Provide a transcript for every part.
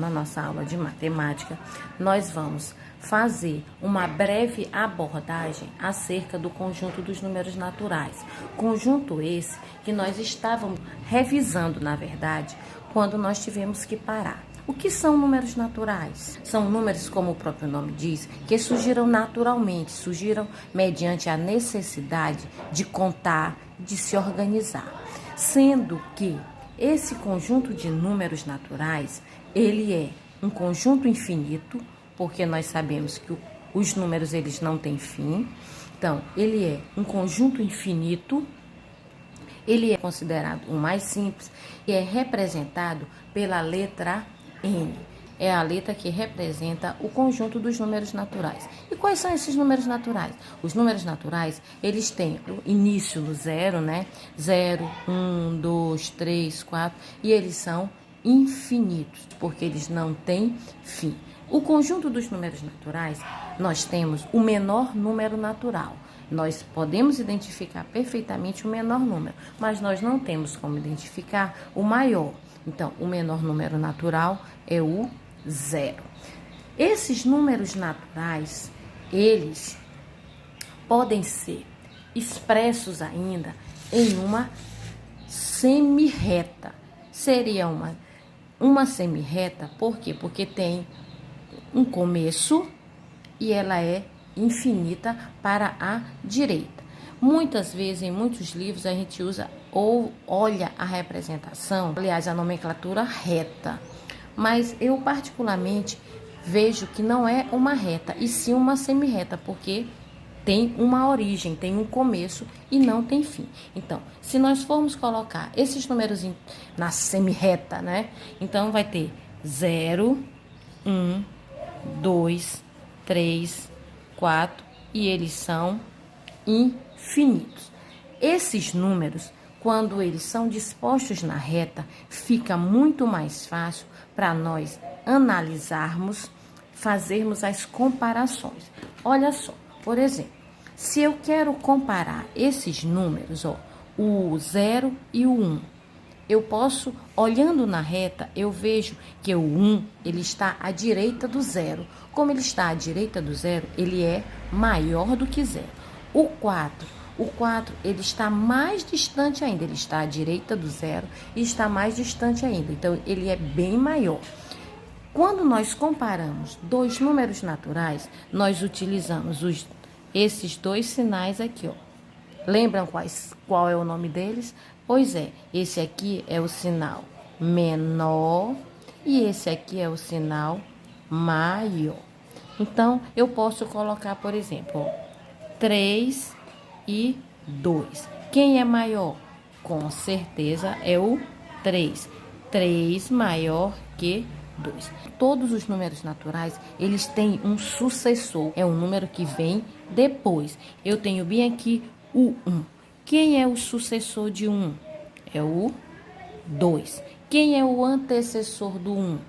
na nossa aula de matemática, nós vamos fazer uma breve abordagem acerca do conjunto dos números naturais. Conjunto esse que nós estávamos revisando, na verdade, quando nós tivemos que parar. O que são números naturais? São números, como o próprio nome diz, que surgiram naturalmente, surgiram mediante a necessidade de contar, de se organizar. Sendo que esse conjunto de números naturais, ele é um conjunto infinito, porque nós sabemos que os números eles não têm fim. Então, ele é um conjunto infinito. Ele é considerado o mais simples e é representado pela letra N. É a letra que representa o conjunto dos números naturais. E quais são esses números naturais? Os números naturais, eles têm o início no zero, né? 0, 1, 2, 3, 4. E eles são infinitos, porque eles não têm fim. O conjunto dos números naturais, nós temos o menor número natural. Nós podemos identificar perfeitamente o menor número, mas nós não temos como identificar o maior. Então, o menor número natural é o zero. Esses números naturais, eles podem ser expressos ainda em uma semirreta. Seria uma semirreta, por quê? Porque tem um começo e ela é infinita para a direita. Muitas vezes, em muitos livros, a gente usa ou olha a representação, aliás, a nomenclatura reta. Mas eu, particularmente, vejo que não é uma reta, e sim uma semirreta, porque tem uma origem, tem um começo e não tem fim. Então, se nós formos colocar esses números na semirreta, né? Então, vai ter 0, 1, 2, 3, 4 e eles são infinitos. Esses números, quando eles são dispostos na reta, fica muito mais fácil para nós analisarmos, fazermos as comparações. Olha só, por exemplo, se eu quero comparar esses números, ó, o 0 e o 1, eu posso, olhando na reta, eu vejo que o 1, ele está à direita do 0. Como ele está à direita do 0, ele é maior do que 0. O 4, ele está mais distante ainda. Ele está à direita do 0 e está mais distante ainda. Então, ele é bem maior. Quando nós comparamos dois números naturais, nós utilizamos esses dois sinais aqui, ó. Lembram qual é o nome deles? Pois é, esse aqui é o sinal menor e esse aqui é o sinal maior. Então, eu posso colocar, por exemplo, ó, 3 e 2. Quem é maior? Com certeza é o 3. 3 maior que 2. Todos os números naturais, eles têm um sucessor. É um número que vem depois. Eu tenho bem aqui o 1. Quem é o sucessor de 1? É o 2. Quem é o antecessor do 1?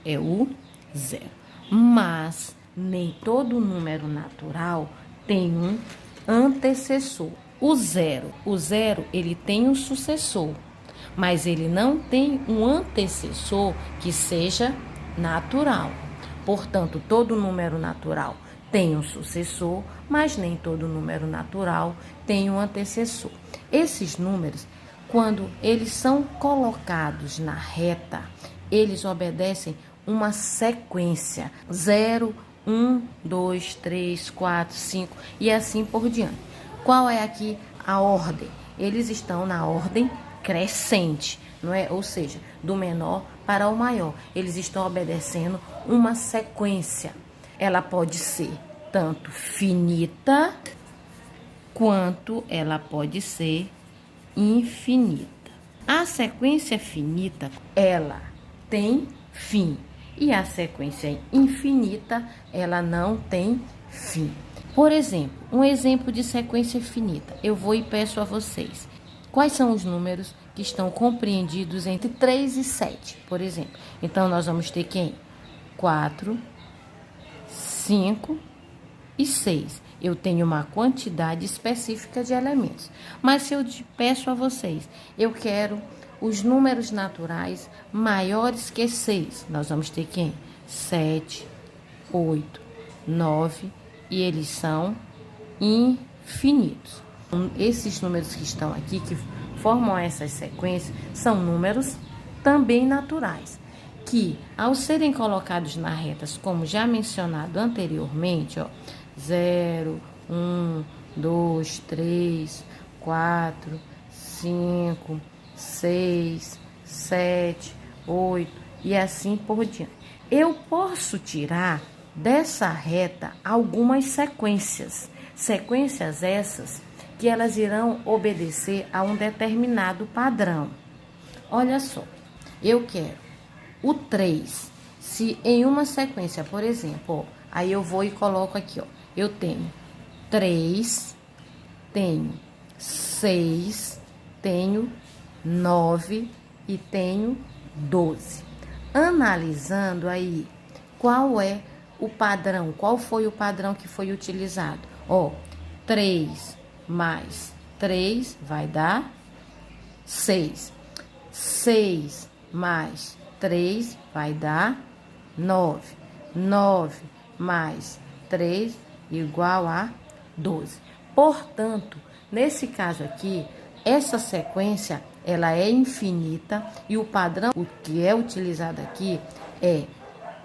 É o 0. Mas nem todo número natural tem um antecessor. O 0, ele tem um sucessor, mas ele não tem um antecessor que seja natural. Portanto, todo número natural tem um sucessor, mas nem todo número natural tem um antecessor. Esses números, quando eles são colocados na reta, eles obedecem uma sequência: 0, 1, 2, 3, 4, 5 e assim por diante. Qual é aqui a ordem? Eles estão na ordem crescente, não é? Ou seja, do menor para o maior. Eles estão obedecendo uma sequência. Ela pode ser tanto finita quanto ela pode ser infinita. A sequência finita, ela tem fim. E a sequência infinita, ela não tem fim. Por exemplo, um exemplo de sequência finita. Eu vou e peço a vocês. Quais são os números que estão compreendidos entre 3 e 7, por exemplo? Então, nós vamos ter quem? 4, 5 e 6. Eu tenho uma quantidade específica de elementos. Mas se eu peço a vocês, eu quero os números naturais maiores que 6. Nós vamos ter quem? 7, 8, 9, e eles são infinitos. Esses números que estão aqui, que formam essas sequências, são números também naturais, que ao serem colocados nas retas, como já mencionado anteriormente, 0, 1, 2, 3, 4, 5, 6, 7, 8 e assim por diante. Eu posso tirar dessa reta algumas sequências. Sequências essas que elas irão obedecer a um determinado padrão. Olha só, eu quero o 3. Se em uma sequência, por exemplo, aí eu vou e coloco aqui, eu tenho 3, tenho 6, tenho 9 e tenho 12. Analisando aí, qual é o padrão? Qual foi o padrão que foi utilizado? 3 mais 3 vai dar 6. 6 mais 3 vai dar 9. 9 mais 3 igual a 12. Portanto, nesse caso aqui, essa sequência ela é infinita e o padrão o que é utilizado aqui é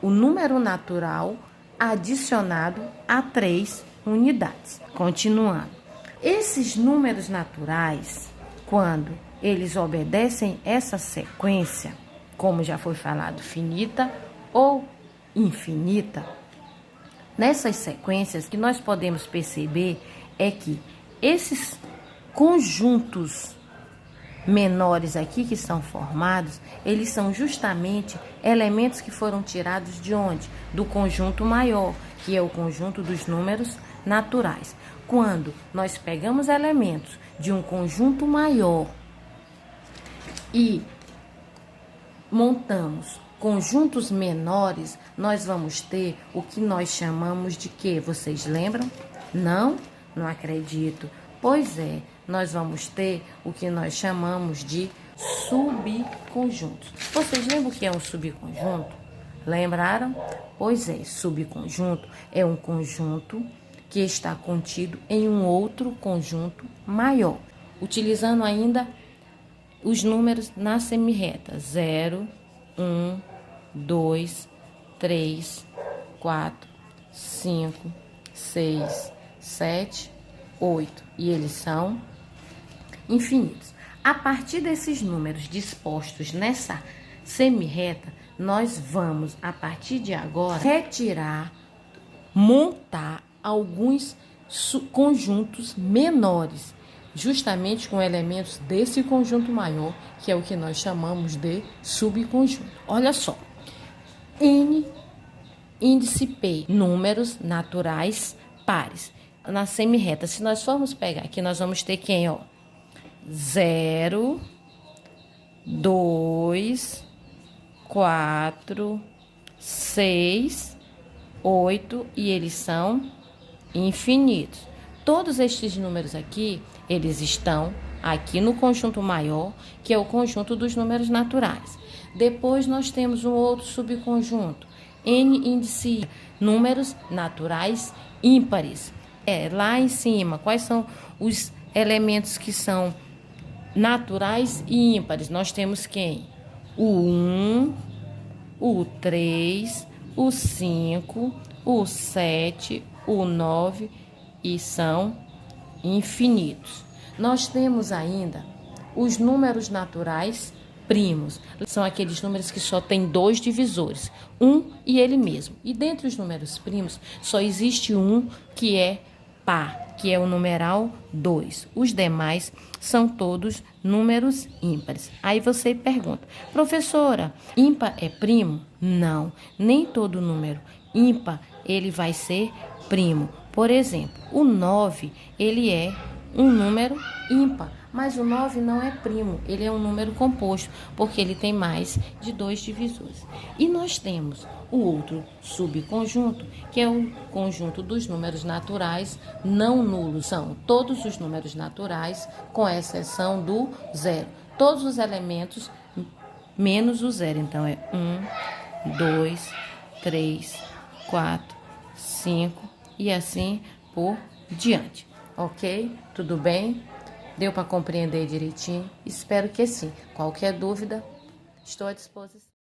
o número natural adicionado a 3 unidades. Continuando. Esses números naturais, quando eles obedecem essa sequência, como já foi falado, finita ou infinita, nessas sequências que nós podemos perceber é que esses conjuntos menores aqui que são formados, eles são justamente elementos que foram tirados de onde? Do conjunto maior, que é o conjunto dos números naturais. Quando nós pegamos elementos de um conjunto maior e montamos conjuntos menores, nós vamos ter o que nós chamamos de quê? Vocês lembram? Não? Não acredito. Pois é, nós vamos ter o que nós chamamos de subconjuntos. Vocês lembram o que é um subconjunto? Lembraram? Pois é, subconjunto é um conjunto que está contido em um outro conjunto maior, utilizando ainda os números na semirreta: 0, 1, 2, 3, 4, 5, 6, 7, 8. E eles são infinitos. A partir desses números dispostos nessa semirreta, nós vamos, a partir de agora, retirar, montar alguns conjuntos menores, justamente com elementos desse conjunto maior, que é o que nós chamamos de subconjunto. Olha só, N, índice P, números naturais pares. Na semirreta, se nós formos pegar aqui, nós vamos ter quem? 0, 2, 4, 6, 8 e eles são infinitos. Todos estes números aqui, eles estão aqui no conjunto maior, que é o conjunto dos números naturais. Depois nós temos um outro subconjunto, N índice I, números naturais ímpares. Lá em cima, quais são os elementos que são naturais e ímpares? Nós temos quem? O 1, o 3, o 5, o 7, o 9 e são infinitos. Nós temos ainda os números naturais primos. São aqueles números que só têm 2 divisores, 1 e ele mesmo. E dentre os números primos, só existe um que é par, que é o numeral 2. Os demais são todos números ímpares. Aí você pergunta: professora, ímpar é primo? Não, nem todo número ímpar ele vai ser primo. Por exemplo, o 9, ele é um número ímpar, mas o 9 não é primo, ele é um número composto, porque ele tem mais de 2 divisores. E nós temos o outro subconjunto, que é o conjunto dos números naturais não nulos. São todos os números naturais, com exceção do 0. todos os elementos menos o zero. Então, é 1, 2, 3, 4, 5 e assim por diante. Ok? Tudo bem? Deu para compreender direitinho? Espero que sim. Qualquer dúvida, estou à disposição.